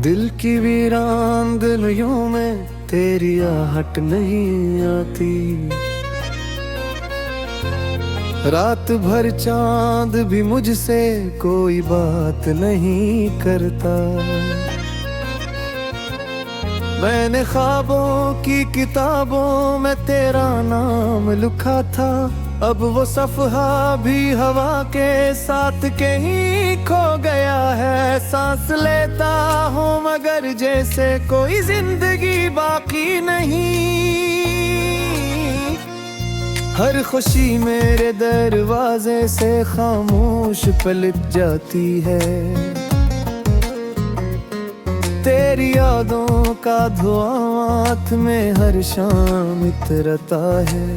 दिल की वीरान गलियों में तेरी आहट नहीं आती। रात भर चांद भी मुझसे कोई बात नहीं करता। मैंने ख्वाबों की किताबों में तेरा नाम लिखा था, अब वो सफ़हा भी हवा के साथ कहीं खो गया है। सांस लेता हूँ मगर जैसे कोई जिंदगी बाकी नहीं। हर खुशी मेरे दरवाजे से खामोश पलट जाती है। तेरी यादों का धुआं हाथ में हर शाम इतरता है,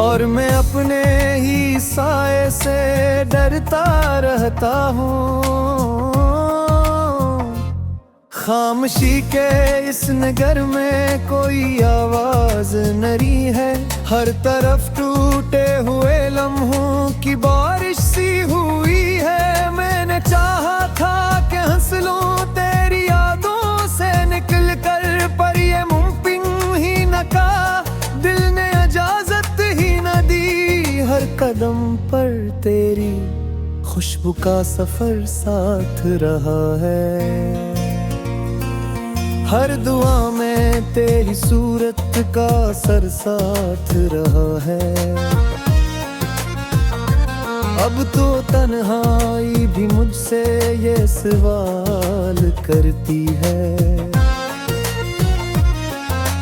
और मैं अपने ही साए से डरता रहता हूँ। खामोशी के इस नगर में कोई आवाज नरी है। हर तरफ टूटे हुए लम्हों की बारिश सी हुई है। मैंने चाहा था कि हंस लूं तेरी यादों से निकल कर, पर ये मुमकिन ही न का, दिल ने इजाजत ही न दी। हर कदम पर तेरी खुशबू का सफर साथ रहा है। हर दुआ में तेरी सूरत का सर साथ रहा है। अब तो तन्हाई भी मुझसे ये सवाल करती है,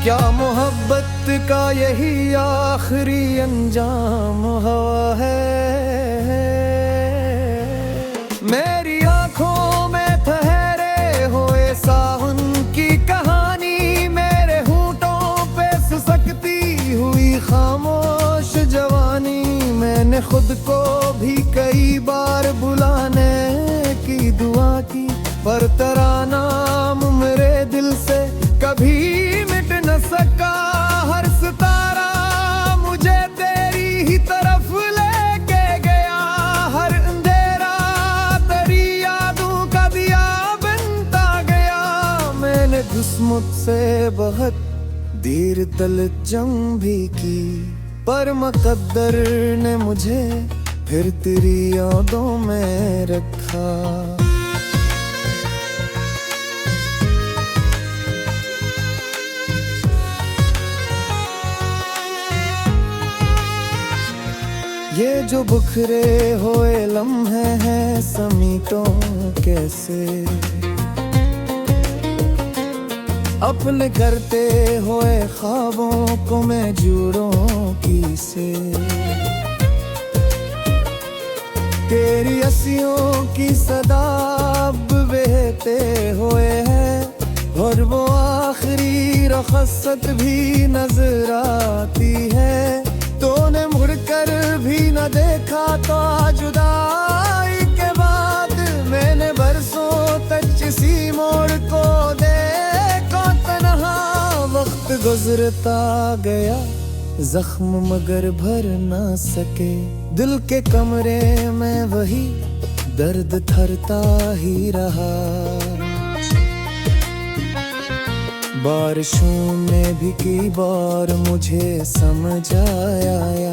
क्या मोहब्बत का यही आखिरी अंजाम हुआ है। मेरी आंखों में ठहरे हुए सावन की कहानी, मेरे होंठों पे सुसकती हुई खामोश जवानी। मैंने खुद को भी कई बार बुलाने की दुआ की, पर तेरा नाम मेरे दिल से कभी मिट न सका। हर सितारा मुझे तेरी ही तरफ लेके गया, हर अंधेरा तेरी यादों का दिया बनता गया। मैंने दुश्मन से बहुत देर तलक जंग भी की, पर मुकद्दर ने मुझे फिर तेरी यादों में रखा। ये जो बिखरे हुए लम्हे हैं समीटों कैसे, अपने करते हुए ख्वाबों को मैं जोड़ूं किसे। तेरी हंसियों की सदा अब बहते हुए है, और वो आखिरी रखसत भी नजर आती है। तूने मुड़कर भी न देखा तो जुदाई के बाद, मैंने बरसों तक किसी मोड़ को देखा तन्हा। वक्त गुजरता गया जख्म मगर भर ना सके, दिल के कमरे में वही दर्द थरता ही रहा। बारिशों में भी कई बार मुझे समझ आया,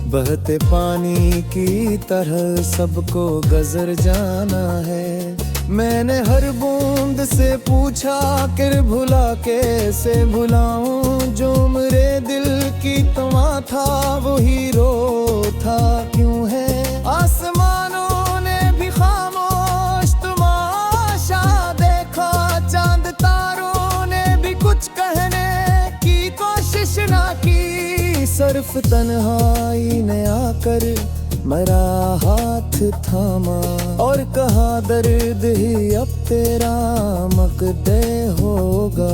बहते पानी की तरह सबको गुजर जाना है। मैंने हर बूंद से पूछा कि भुला कैसे भुलाऊं, जो मेरे दिल की तमा था वो हीरो था क्यों है। आसमानों ने भी खामोश तमाशा देखा, चांद तारों ने भी कुछ कहने की कोशिश ना की। सिर्फ तन्हाई ने आकर मेरा हाथ थामा और कहा दर्द ही अब तेरा मकदे होगा।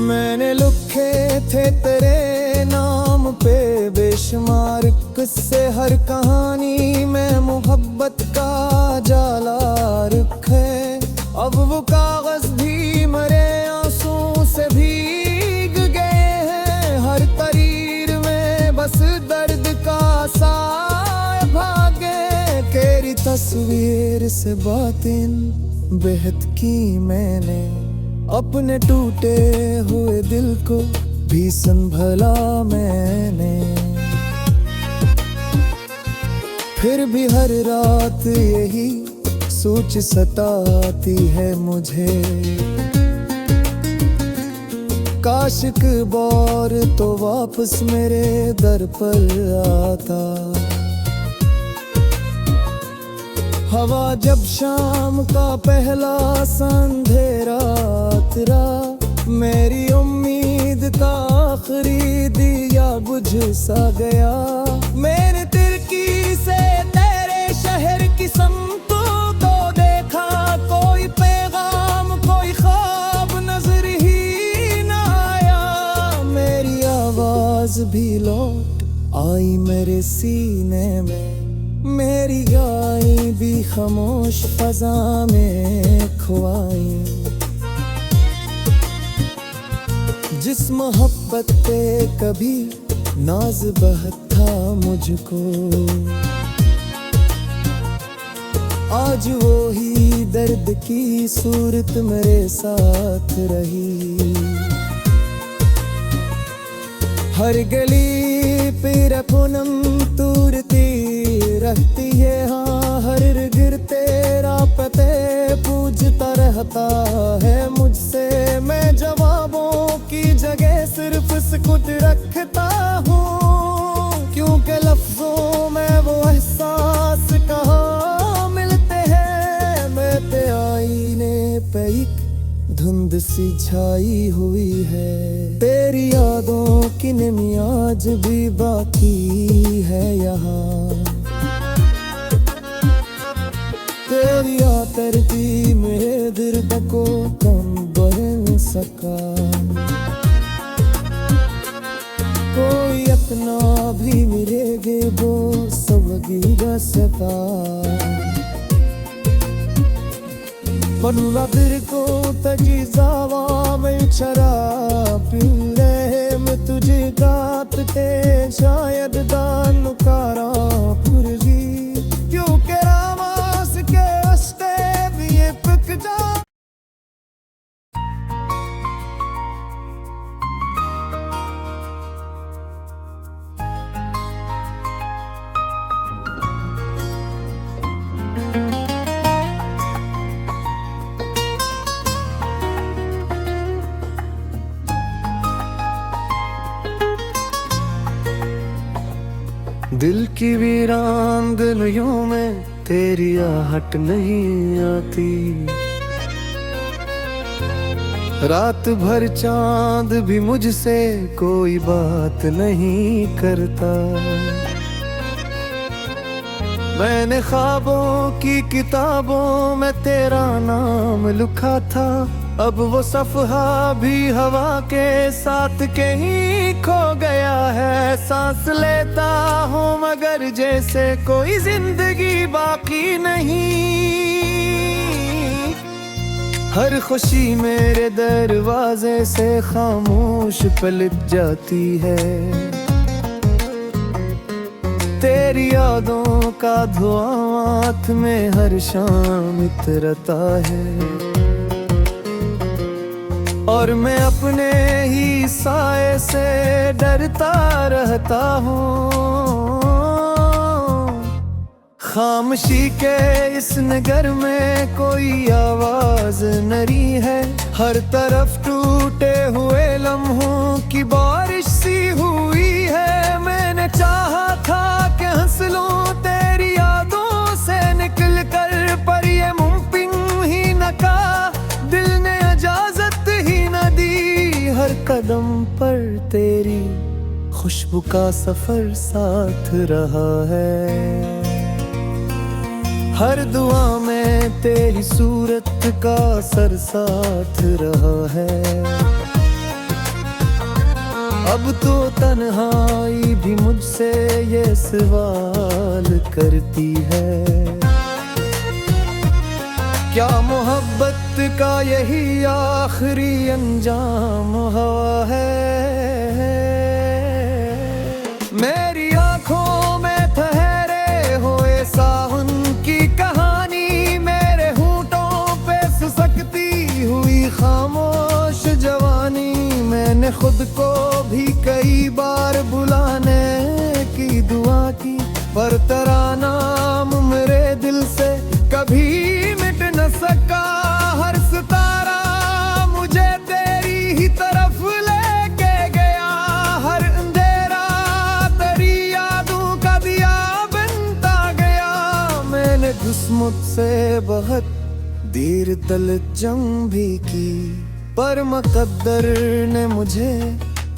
मैंने लिखे थे तेरे नाम पे बेशुमार किस्से, हर कहानी में मोहब्बत का जाला रखे। अब वो कागज भी मरे आंसू से भीग गए हैं, हर तरीर में बस दर्द का सा तस्वीर से बातें बेहद की मैंने, अपने टूटे हुए दिल को भी संभला मैंने। फिर भी हर रात यही सोच सताती है मुझे, काश एक बार तो वापस मेरे दर पर आता। हवा जब शाम का पहला अंधेरा उतरा, मेरी उम्मीद का आखिरी दिया बुझ सा गया। मैंने तिरकी से तेरे शहर की समतों को देखा, कोई पैगाम कोई ख्वाब नजर ही न आया। मेरी आवाज भी लौट आई मेरे सीने में, मेरी गाय भी खामोश फजा में खुआई। जिस मोहब्बत पे कभी नाज बहता मुझको, आज वो ही दर्द की सूरत मेरे साथ रही। हर गली पे पूनम तूरती रहती है, हाँ हर गिर तेरा पते पूछता रहता है मुझसे। मैं जवाबों की जगह सिर्फ सुकूत रखता हूँ, क्योंकि लफ्जों में वो एहसास कहाँ मिलते हैं। मैं ते आईने पे एक धुंध सी छाई हुई है, तेरी यादों की नमी आज भी बाकी है यहाँ। तेरी आतरती मेरे दिल को कम बन सका, कोई अपना भी मिलेगे वो सबकी रसता। पनुला दिल को तजी जावा में शराब पीले में तुझे गात के शायद दान कारा पुरजी, क्योंकि रामास के अस्ते भी ये पिक जा। दिल की वीरान गलियों में तेरी आहट नहीं आती, रात भर चांद भी मुझसे कोई बात नहीं करता। मैंने ख्वाबों की किताबों में तेरा नाम लिखा था, अब वो सफ़हा भी हवा के साथ कहीं खो गया है। सांस लेता हूँ मगर जैसे कोई जिंदगी बाकी नहीं, हर खुशी मेरे दरवाजे से खामोश पलट जाती है। तेरी यादों का धुआं हाथ में हर शाम उतरता है, और मैं अपने ही साए से डरता रहता हूँ। खामोशी के इस नगर में कोई आवाज नहीं है, हर तरफ टूटे हुए लम्हों की बारिश सी हुई है। मैंने चाहा था कि हंस लूं तेरी यादों से निकल कर, पर ये मुमकिन ही न का, दिल ने इजाजत ही न दी। हर कदम पर तेरी खुशबू का सफर साथ रहा है, हर दुआ में तेरी सूरत का असर साथ रहा है। अब तो तन्हाई भी मुझसे ये सवाल करती है, क्या मोहब्बत का यही आखिरी अंजाम हुआ है। मेरी आंखों में ठहरे हुए सावन की कहानी मैंने खुद को भी कई बार बुलाने की दुआ की, पर तेरा नाम मेरे दिल से कभी मिट न सका। हर सितारा मुझे तेरी ही तरफ लेके गया, हर अंधेरा तेरी यादों का दिया बनता गया। मैंने किस्मत से बहुत देर तलजम भी की, पर मुकद्दर ने मुझे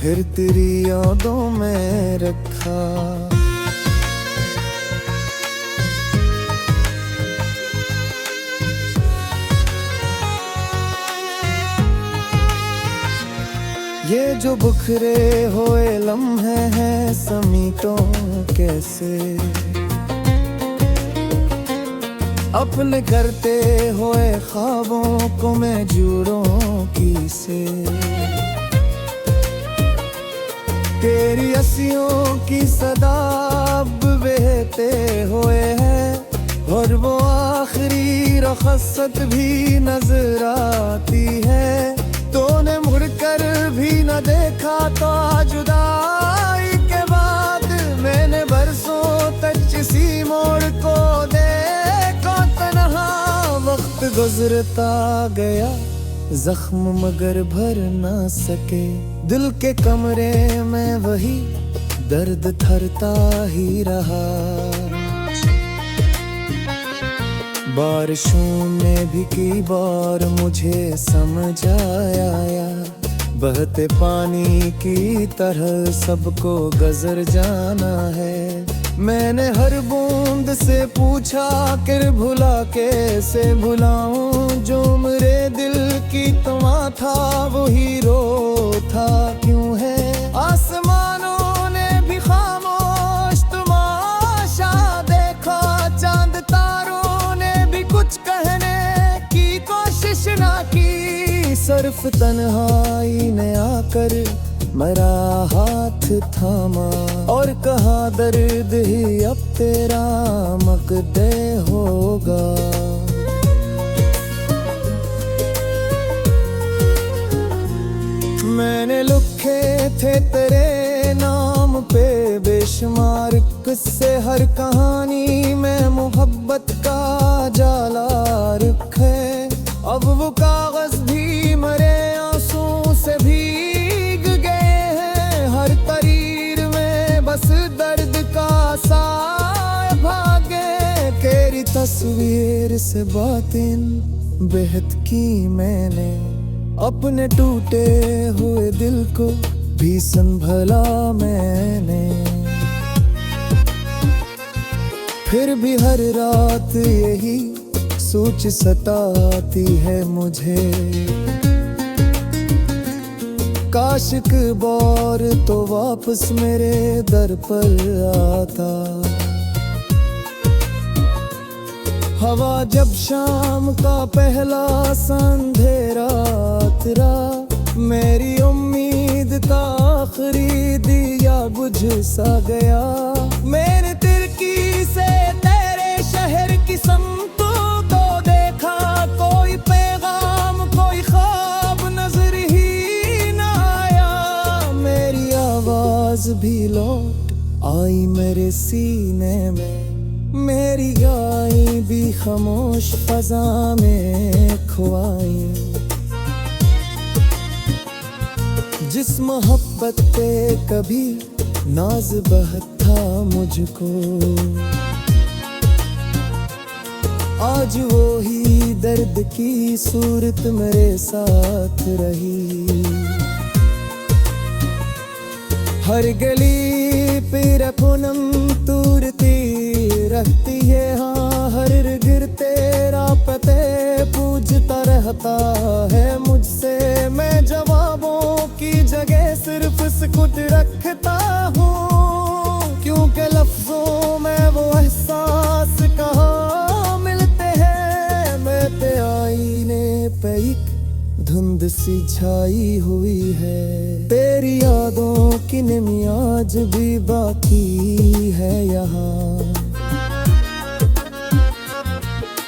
फिर तेरी यादों में रखा। ये जो बिखरे हुए लम्हे हैं समीटों कैसे, अपने करते हुए ख्वाबों को मैं जोड़ूं किसे। तेरी हंसियों की सदा अब बहते हुए है, और वो आखिरी रखसत भी नजर आती है। तूने मुड़कर भी न देखा तो जुदाई के बाद मैंने बरसों तक किसी मोड़ को देखा तन्हा। वक्त गुजरता गया, जख्म मगर भर ना सके, दिल के कमरे में वही दर्द थरता ही रहा। बारिशों में भी कई बार मुझे समझ आया, बहते पानी की तरह सबको गुजर जाना है। मैंने हर बूंद से पूछा कि भुला कैसे भुलाऊं, जो मेरे दिल की तमा था वो हीरो था क्यों है। आसमानों ने भी खामोश तमाशा देखा, चांद तारों ने भी कुछ कहने की कोशिश ना की। सिर्फ तन्हाई ने आकर मेरा हाथ थामा और कहा दर्द ही अब तेरा मकदे होगा। मैंने लिखे थे तेरे नाम पे बेशुमार किस्से, हर कहानी में मोहब्बत का जाला रखे। अब वो कागज भी मेरे आंसू से भीग गए हैं, हर तरीर में बस दर्द का साया भागे। तेरी तस्वीर से बातिन बेहद की मैंने, अपने टूटे हुए दिल को भी संभला मैंने। फिर भी हर रात यही सोच सताती है मुझे, काश एक बार तो वापस मेरे दर पर आता। हवा जब शाम का पहला अंधेरा तेरा, मेरी उम्मीद का आखिरी दिया बुझ सा गया। मैंने तिरकी से तेरे शहर की समतों को देखा, कोई पैगाम कोई ख्वाब नजर ही ना आया। मेरी आवाज भी लौट आई मेरे सीने में, मेरी गाय भी खामोश फजा में खुआई। जिस मोहब्बत पे कभी नाज बहत था मुझको, आज वो ही दर्द की सूरत मेरे साथ रही। हर गली पे पूनम तूरती रहती है, हाँ हर गिर तेरा पते पूछता रहता है मुझसे। मैं जवाबों की जगह सिर्फ सुकूत रखता हूँ, क्योंकि लफ्जों में वो एहसास कहाँ मिलते हैं। मैं ते आईने पे एक धुंध सी छाई हुई है, तेरी यादों की निमी आज भी बाकी है यहाँ।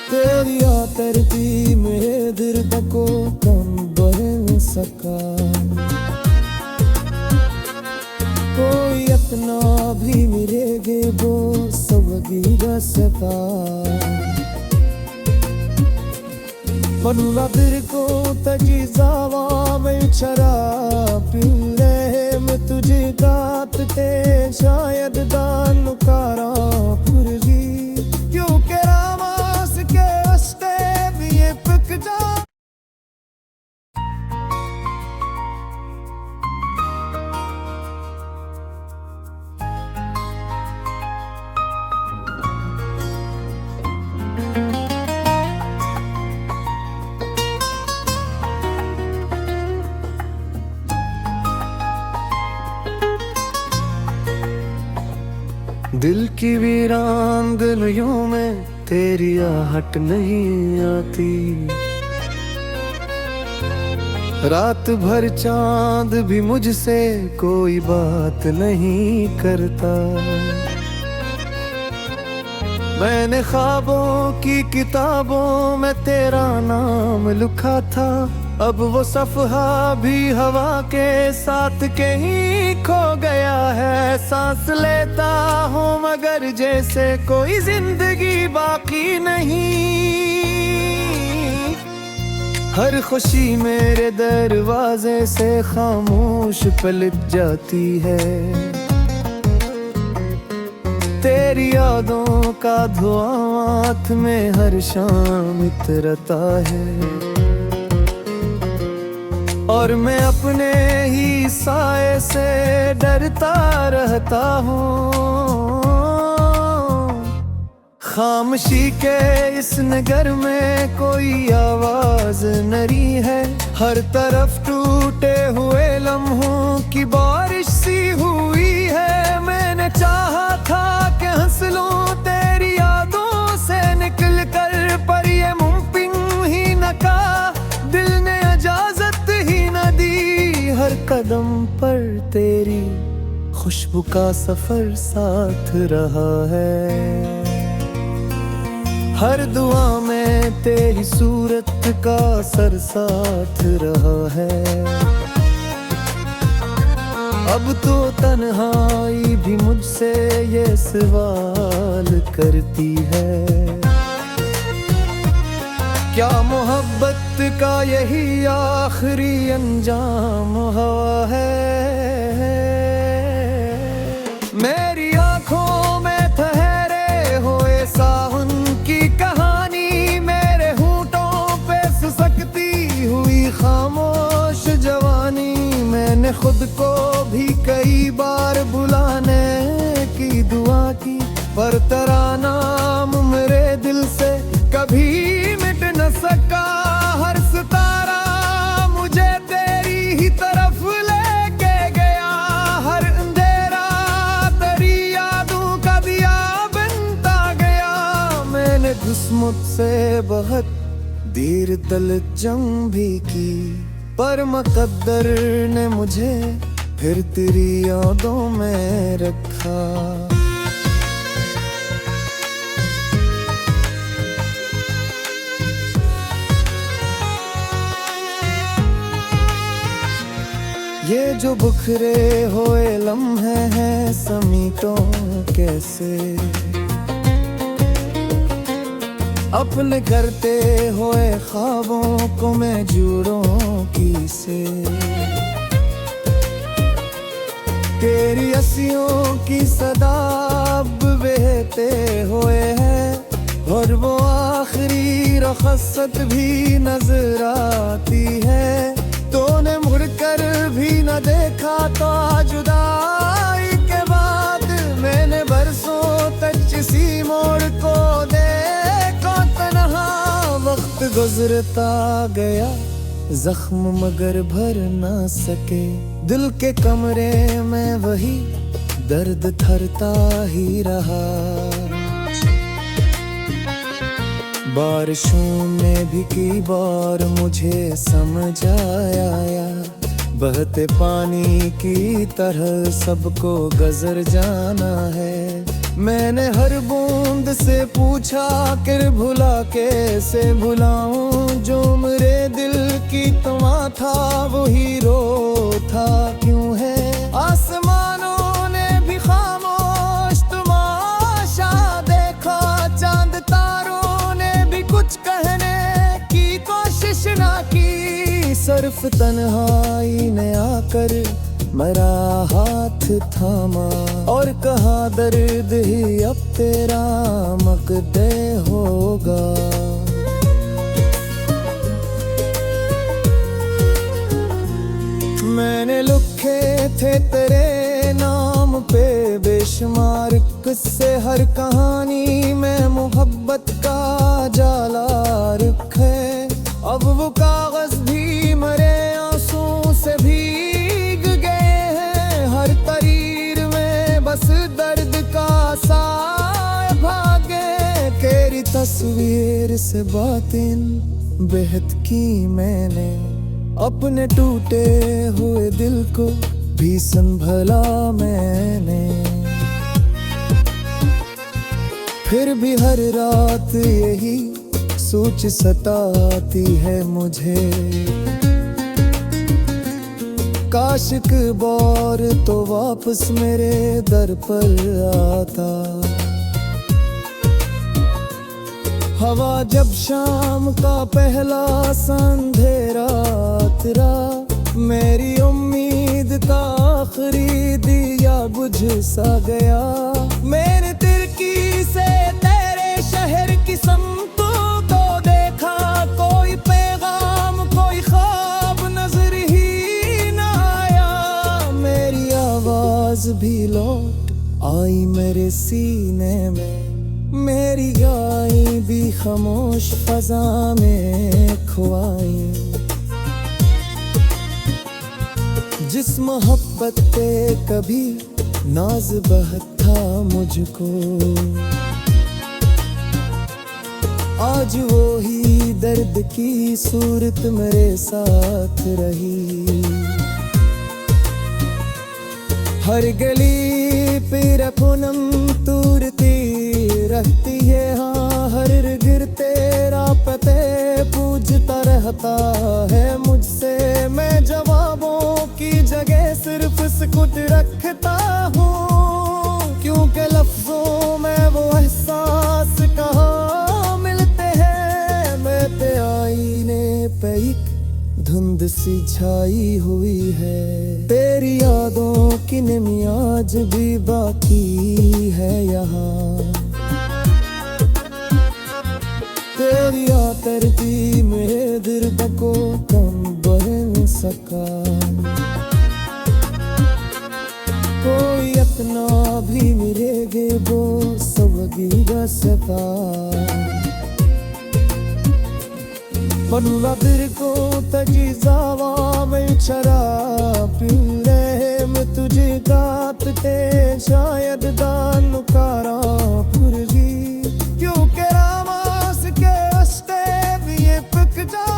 तेरी आतरती मेरे दिल को कम बन सका। rwose bagiraseka Vanulla को तजीज़ावा में शराब पी ले मैं तुझे गात के शायद दान कारा पुरजी क्यों के रामास के अस्ते भी ये पिक जा दिल की वीरान गलियों में तेरी आहट नहीं आती रात भर चांद भी मुझसे कोई बात नहीं करता मैंने ख्वाबों की किताबों में तेरा नाम लिखा था अब वो सफ़हा भी हवा के साथ कहीं खो गया है सांस लेता हूँ मगर जैसे कोई जिंदगी बाकी नहीं हर खुशी मेरे दरवाजे से खामोश पलट जाती है तेरी यादों का धुआं हाथ में हर शाम इतरता है और मैं अपने ही साए से डरता रहता हूँ खामोशी के इस नगर में कोई आवाज नहीं है हर तरफ टूटे हुए लम्हों की बारिश सी हुई है मैंने चाहा था कि हंस लूं तेरी यादों से निकल कर पर ये मुमकिन ही न का दिल ने इजाजत ही न दी हर कदम पर तेरी खुशबू का सफर साथ रहा है हर दुआ में तेरी सूरत का सर साथ रहा है अब तो तन्हाई भी मुझसे ये सवाल करती है क्या मोहब्बत का यही आखिरी अंजाम हुआ है मेरी आंखों में ठहरे हुए सावन की कहानी मेरे होंठों पे सिसकती हुई खामोश जवानी मैंने खुद को भी कई बार बुलाने की दुआ की पर तेरा नाम मेरे दिल से कभी मिट न सका हर सितारा मुझे तेरी ही तरफ लेके गया हर अंधेरा तेरी यादों का दिया बनता गया मैंने किस्मत से बहुत देर दल जंग भी की पर मुकद्दर ने मुझे फिर तेरी यादों में रखा ये जो बिखरे हुए लम्हे हैं समीटों कैसे अपने करते हुए ख्वाबों को मैं जोड़ूं किसे तेरी हंसियों की सदा अब बहते हुए है और वो आखिरी रखसत भी नजर आती है तूने मुड़कर भी न देखा तो जुदाई के बाद मैंने बरसों तक किसी मोड़ को देखा तन्हा वक्त गुजरता गया जख्म मगर भर ना सके दिल के कमरे में वही दर्द थरता ही रहा बारिशों में भी कई बार मुझे समझ आया बहते पानी की तरह सबको गुजर जाना है मैंने हर बूंद से पूछा कि भुला कैसे भुलाऊं जो मेरे दिल की तमा था वो हीरो था क्यों है आसमानों ने भी खामोश तुम्हारा सिर्फ तन्हाई ने आकर मेरा हाथ थामा और कहा दर्द ही अब तेरा मकदे होगा। मैंने लिखे थे तेरे नाम पे बेशुमार किस्से, हर कहानी में मोहब्बत का जाला रखे। अब वो कागज भी मरे आंसू से भीग गए हैं, हर तरीर में बस दर्द का साए भागे। तेरी तस्वीर से बातें बेहद की मैंने, अपने टूटे हुए दिल को भी संभला मैंने। फिर भी हर रात यही सोच सताती है मुझे, काश एक बार तो वापस मेरे दर पर आता। हवा जब शाम का पहला सा अंधेरा तेरा, मेरी उम्मीद का आखिरी दिया बुझ सा गया। मैंने तिरकी से तेरे शहर की समतों को देखा, कोई पैगाम कोई ख्वाब नजर ही न आया। मेरी आवाज भी लौट आई मेरे सीने में, मेरी गाय भी खामोश फजा में खुआई। जिस मोहब्बत पे कभी नाज बहत था मुझको, आज वो ही दर्द की सूरत मेरे साथ रही। हर गली पे पूनम तूरती रहती है, हाँ हर गिर तेरा पते पूछता रहता है मुझसे। मैं जवाबों की जगह सिर्फ सुकूत रखता हूँ, क्योंकि लफ्जों में वो एहसास कहाँ मिलते हैं। मैं ते आईने पे एक धुंध सी छाई हुई है, तेरी यादों की नमी आज भी बाकी है यहाँ। तेरी आतरती मेरे दिल को कम बढ़ न सका, कोई अपना भी मिलेगे वो सबगी बसता। पनुला दिल को तजी जावा में शराब पीरे में तुझे गात ते शायद दान कारा पुरगी, क्योंकि रामास के रस्ते भी ये पिक जा।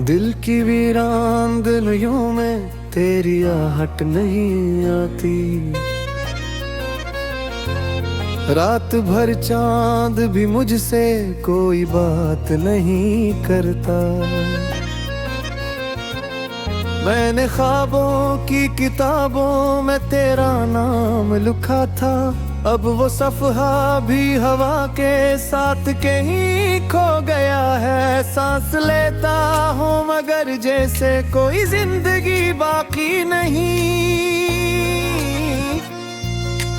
दिल की वीरान गलियों में तेरी आहट नहीं आती, रात भर चांद भी मुझसे कोई बात नहीं करता। मैंने ख्वाबों की किताबों में तेरा नाम लिखा था, अब वो सफ़हा भी हवा के साथ कहीं खो गया है। सांस लेता हूँ मगर जैसे कोई जिंदगी बाकी नहीं,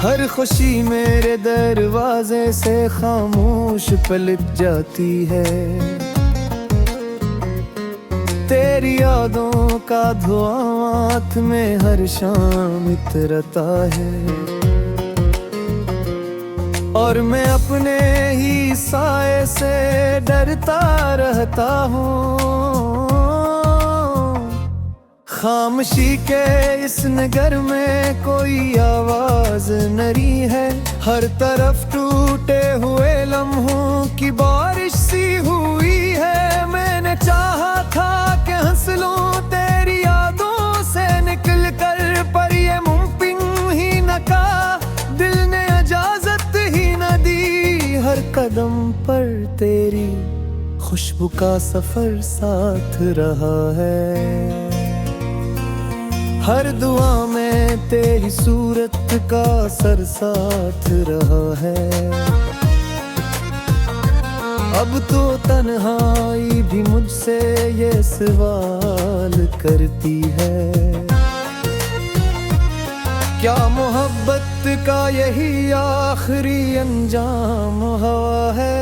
हर खुशी मेरे दरवाजे से खामोश पलट जाती है। तेरी यादों का धुआं हाथ में हर शाम इतरता है, और मैं अपने ही साए से डरता रहता हूँ। खामोशी के इस नगर में कोई आवाज नरी है, हर तरफ टूटे हुए लम्हों की बारिश सी हुई है। मैंने चाहा था कि हंस लूं तेरी यादों से निकल कर, पर ये मुमकिन ही न था, दिल ने इजाजत कदम पर तेरी खुशबू का सफर साथ रहा है। हर दुआ में तेरी सूरत का असर साथ रहा है। अब तो तन्हाई भी मुझसे ये सवाल करती है, क्या मोहब्बत का यही आखिरी अंजाम हुआ है।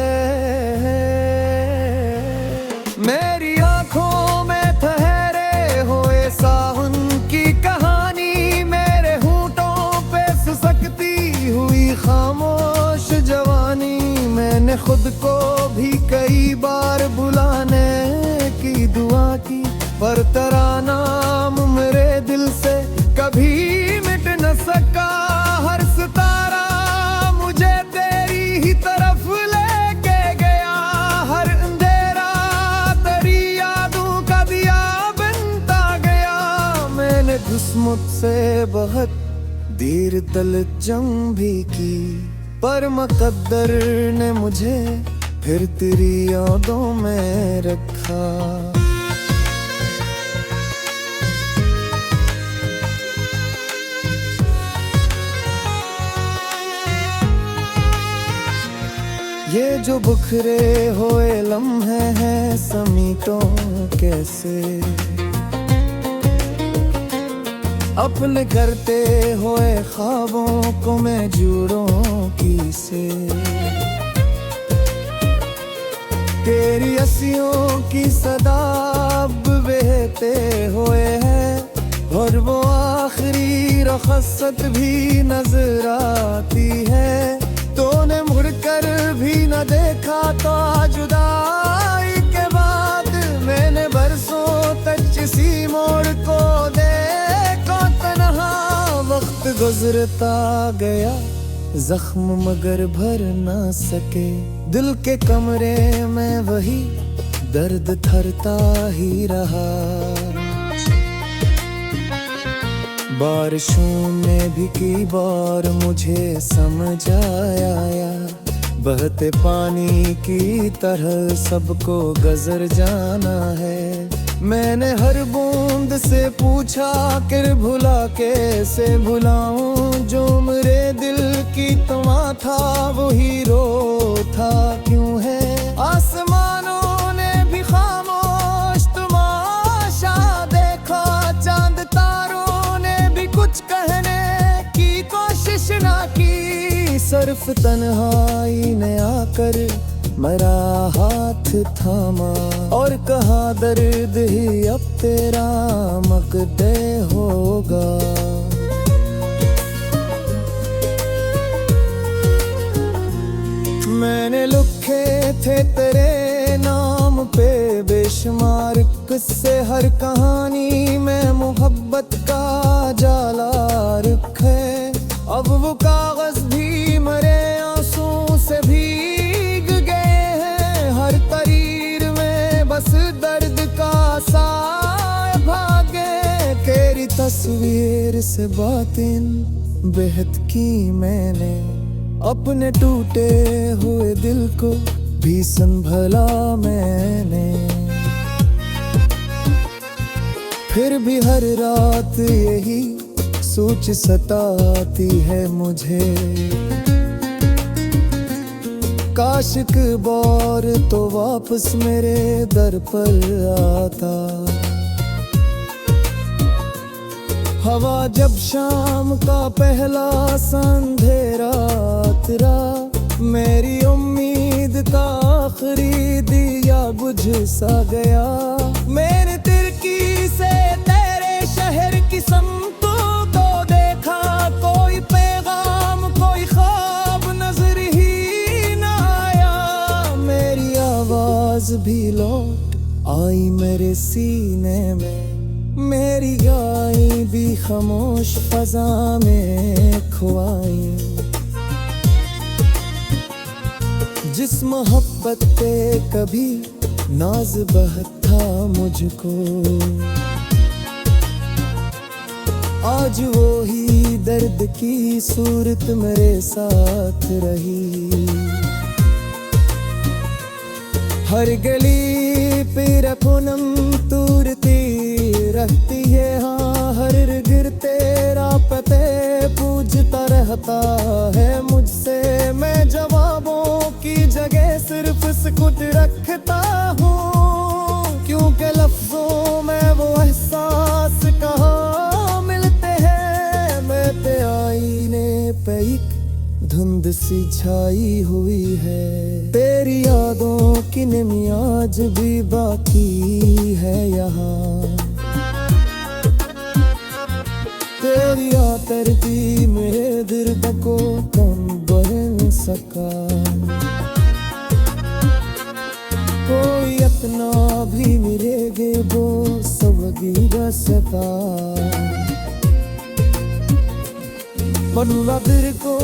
मेरी आंखों में ठहरे हुए सावन की कहानी, मेरे होंठों पे सिसकती हुई खामोश जवानी। मैंने खुद को भी कई बार बुलाने की दुआ की, पर तेरा नाम मेरे दिल से कभी मिट न सका। हर सितारा मुझे तेरी ही तरफ लेके गया, हर अंधेरा तेरी यादों का दिया बनता गया। मैंने किस्मत से बहुत देर तलक जंग भी की, पर मुकद्दर ने मुझे फिर तेरी यादों में रखा। ये जो बिखरे हुए लम्हे हैं समीटों कैसे, अपने करते हुए ख्वाबों को मैं जोड़ूं किसे। तेरी हंसियों की सदा अब बहते हुए है, और वो आखिरी रखसत भी नजर आती है। तूने मुड़कर भी न देखा तो जुदाई के बाद, मैंने बरसों तक किसी मोड़ को देखा तन्हा। वक्त गुजरता गया जख्म मगर भर ना सके, दिल के कमरे में वही दर्द थरता ही रहा। बारिशों में भी कई बार मुझे समझ आया, बहते पानी की तरह सबको गुजर जाना है। मैंने हर बूंद से पूछा कि भुला कैसे भुलाऊं, जो मेरे दिल की तमा था वो हीरो था क्यों है। आसमानों ने भी खामोश तमाशा देखा, चांद तारों ने भी कुछ कहने की कोशिश ना की। सिर्फ तन्हाई ने आकर मेरा हाथ थामा और कहा दर्द ही अब तेरा मकदे होगा। मैंने लिखे थे तेरे नाम पे बेशुमार किस्से, हर कहानी में मोहब्बत का जाला रखे। अब वो कागज भी मेरे आंसू से भीग गए हैं, हर तरीर में बस दर्द का साए भागे। तेरी तस्वीर से बातें बेहद की मैंने, अपने टूटे हुए दिल को भी संभला मैंने। फिर भी हर रात यही सोच सताती है मुझे, काश एक बार तो वापस मेरे दर पर आता। हवा जब शाम का पहला अंधेरा उतरा, मेरी उम्मीद का आखिरी दिया बुझ सा गया। मैंने तिरकी से तेरे शहर की समतों को देखा, कोई पैगाम कोई ख्वाब नजर ही न आया। मेरी आवाज भी लौट आई मेरे सीने में, मेरी गाय भी खामोश फजा में खुआई। जिस मोहब्बत पे कभी नाज बहत था मुझको, आज वो ही दर्द की सूरत मेरे साथ रही। हर गली पे पूनम तूरती रहती है, हाँ हर गिर तेरा पते पूछता रहता है मुझसे। मैं जवाबों की जगह सिर्फ सुकूत रखता हूँ, क्योंकि लफ्जों में वो एहसास कहाँ मिलते हैं। मैं ते आईने पे एक धुंध सी छाई हुई है, तेरी यादों की नमी आज भी बाकी है यहाँ। तेरी आतरती मेरे दिल को कौन बन सका, कोई अपना भी मिलेगे वो सबकी बसता। बनवा दिल को